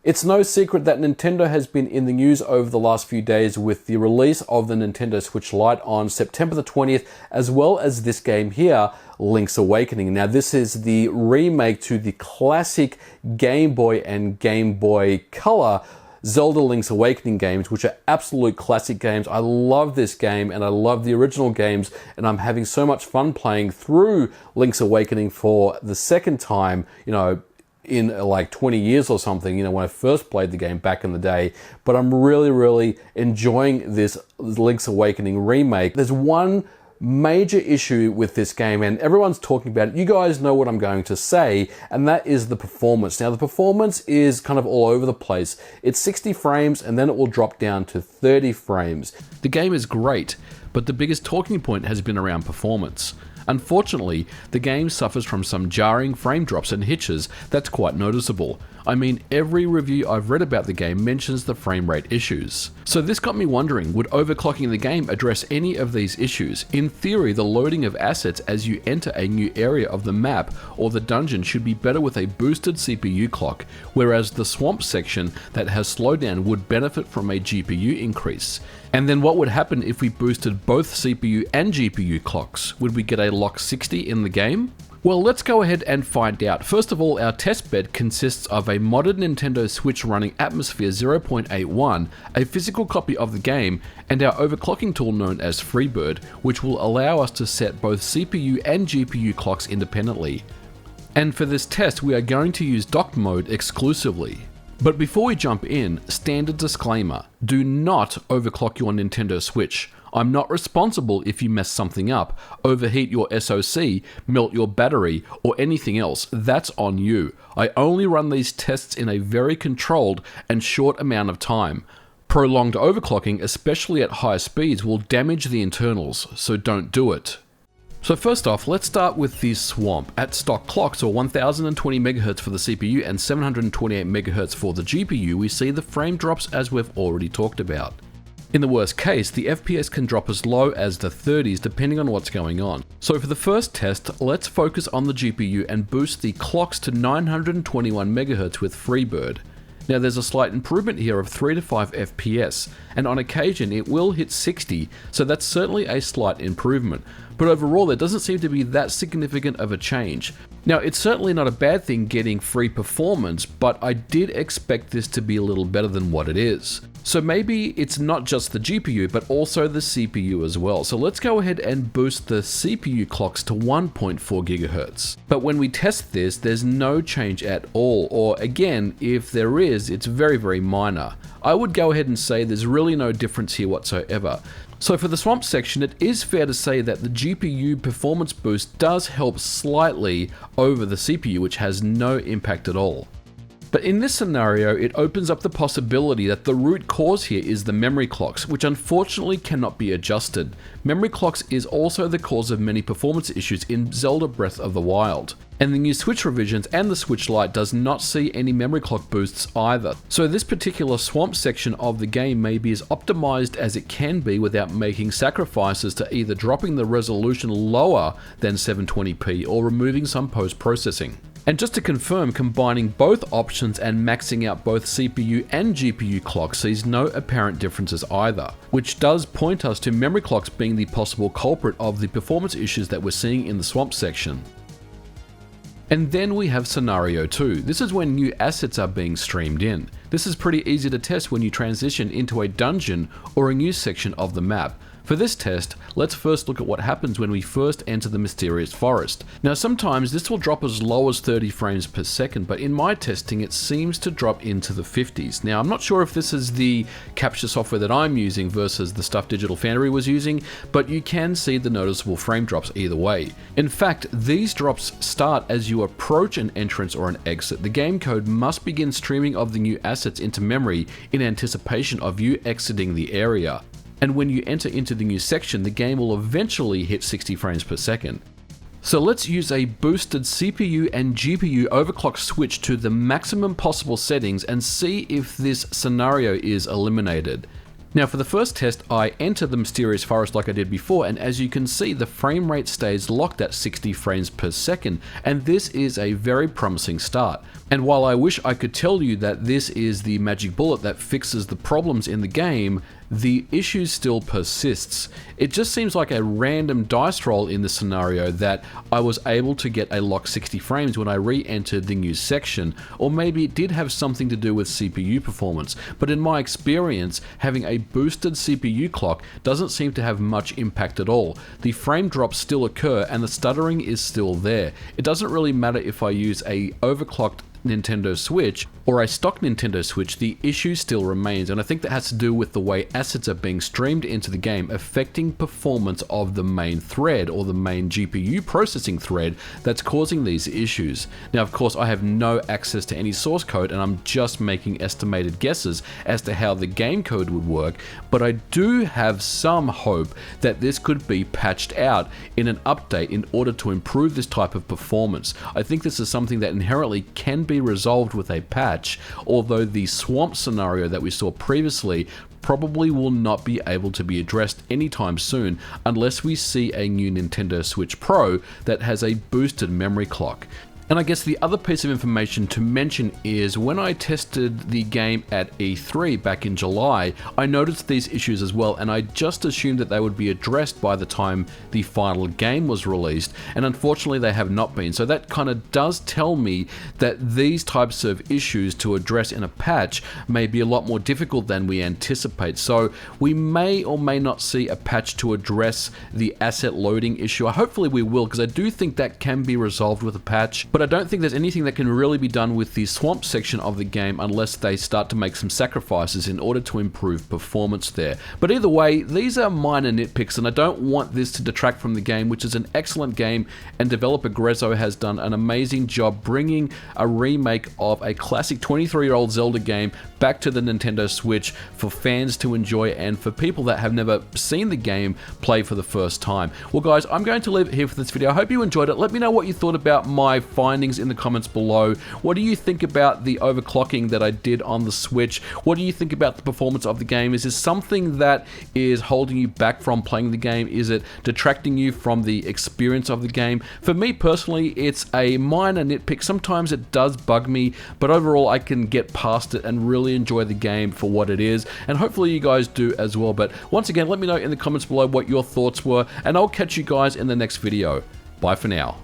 It's no secret that Nintendo has been in the news over the last few days with the release of the Nintendo Switch Lite on September the 20th, as well as this game here, Link's Awakening. Now, this is the remake to the classic Game Boy and Game Boy Color Zelda Link's Awakening games, which are absolute classic games. I love this game and I love the original games, and I'm having so much fun playing through Link's Awakening for the second time, in like 20 years or something, when I first played the game back in the day. But I'm really enjoying this Link's Awakening remake. There's one major issue with this game, and everyone's talking about it. You guys know what I'm going to say, and that is the performance. Now, the performance is kind of all over the place. It's 60 frames, and then it will drop down to 30 frames. The game is great, but the biggest talking point has been around performance. Unfortunately, the game suffers from some jarring frame drops and hitches that's quite noticeable. I mean, every review I've read about the game mentions the frame rate issues. So this got me wondering, would overclocking the game address any of these issues? In theory, the loading of assets as you enter a new area of the map or the dungeon should be better with a boosted CPU clock, whereas the swamp section that has slowdown would benefit from a GPU increase. And then what would happen if we boosted both CPU and GPU clocks? Would we get a lock 60 in the game? Well, let's go ahead and find out. First of all, our testbed consists of a modded Nintendo Switch running Atmosphere 0.81, a physical copy of the game, and our overclocking tool known as Freebird, which will allow us to set both CPU and GPU clocks independently. And for this test, we are going to use docked mode exclusively. But before we jump in, standard disclaimer, do not overclock your Nintendo Switch. I'm not responsible if you mess something up, overheat your SoC, melt your battery, or anything else. That's on you. I only run these tests in a very controlled and short amount of time. Prolonged overclocking, especially at high speeds, will damage the internals, so don't do it. So first off, let's start with the swamp. At stock clocks, or 1020 MHz for the CPU and 728 MHz for the GPU, we see the frame drops as we've already talked about. In the worst case, the FPS can drop as low as the 30s depending on what's going on. So for the first test, let's focus on the GPU and boost the clocks to 921 MHz with Freebird. Now there's a slight improvement here of 3 to 5 FPS, and on occasion it will hit 60, so that's certainly a slight improvement. But overall there doesn't seem to be that significant of a change. Now it's certainly not a bad thing getting free performance, but I did expect this to be a little better than what it is. So maybe it's not just the GPU, but also the CPU as well. So let's go ahead and boost the CPU clocks to 1.4 GHz. But when we test this, there's no change at all, or again, if there is, it's very minor. I would go ahead and say there's really no difference here whatsoever. So for the swamp section, it is fair to say that the GPU performance boost does help slightly over the CPU, which has no impact at all. But in this scenario, it opens up the possibility that the root cause here is the memory clocks, which unfortunately cannot be adjusted. Memory clocks is also the cause of many performance issues in Zelda Breath of the Wild. And the new Switch revisions and the Switch Lite does not see any memory clock boosts either. So this particular swamp section of the game may be as optimized as it can be without making sacrifices to either dropping the resolution lower than 720p or removing some post-processing. And just to confirm, combining both options and maxing out both CPU and GPU clocks sees no apparent differences either, which does point us to memory clocks being the possible culprit of the performance issues that we're seeing in the swamp section. And then we have scenario 2. This is when new assets are being streamed in. This is pretty easy to test when you transition into a dungeon or a new section of the map. For this test, let's first look at what happens when we first enter the mysterious forest. Now sometimes this will drop as low as 30 frames per second, but in my testing it seems to drop into the 50s. Now I'm not sure if this is the capture software that I'm using versus the stuff Digital Foundry was using, but you can see the noticeable frame drops either way. In fact, these drops start as you approach an entrance or an exit. The game code must begin streaming of the new assets into memory in anticipation of you exiting the area. And when you enter into the new section, the game will eventually hit 60 frames per second. So let's use a boosted CPU and GPU overclock switch to the maximum possible settings and see if this scenario is eliminated. Now for the first test, I entered the mysterious forest like I did before, and as you can see, the frame rate stays locked at 60 frames per second, and this is a very promising start. And while I wish I could tell you that this is the magic bullet that fixes the problems in the game, the issue still persists. It just seems like a random dice roll in this scenario that I was able to get a locked 60 frames when I re-entered the new section, or maybe it did have something to do with CPU performance, but in my experience, having a boosted CPU clock doesn't seem to have much impact at all. The frame drops still occur and the stuttering is still there. It doesn't really matter if I use a overclocked Nintendo Switch or a stock Nintendo Switch, the issue still remains, and I think that has to do with the way assets are being streamed into the game, affecting performance of the main thread or the main GPU processing thread that's causing these issues. Now of course I have no access to any source code and I'm just making estimated guesses as to how the game code would work, but I do have some hope that this could be patched out in an update in order to improve this type of performance. I think this is something that inherently can be resolved with a patch, although the swamp scenario that we saw previously probably will not be able to be addressed anytime soon unless we see a new Nintendo Switch Pro that has a boosted memory clock. And I guess the other piece of information to mention is when I tested the game at E3 back in July, I noticed these issues as well, and I just assumed that they would be addressed by the time the final game was released, and unfortunately they have not been. So that kind of does tell me that these types of issues to address in a patch may be a lot more difficult than we anticipate. So we may or may not see a patch to address the asset loading issue. Hopefully we will, because I do think that can be resolved with a patch. But I don't think there's anything that can really be done with the swamp section of the game unless they start to make some sacrifices in order to improve performance there. But either way, these are minor nitpicks and I don't want this to detract from the game, which is an excellent game, and developer Grezzo has done an amazing job bringing a remake of a classic 23-year-old Zelda game back to the Nintendo Switch for fans to enjoy and for people that have never seen the game play for the first time. Well guys, I'm going to leave it here for this video. I hope you enjoyed it. Let me know what you thought about my findings in the comments below. What do you think about the overclocking that I did on the Switch? What do you think about the performance of the game? Is this something that is holding you back from playing the game? Is it detracting you from the experience of the game? For me personally, it's a minor nitpick. Sometimes it does bug me, but overall I can get past it and really enjoy the game for what it is, and hopefully you guys do as well. But once again, let me know in the comments below what your thoughts were, and I'll catch you guys in the next video. Bye for now.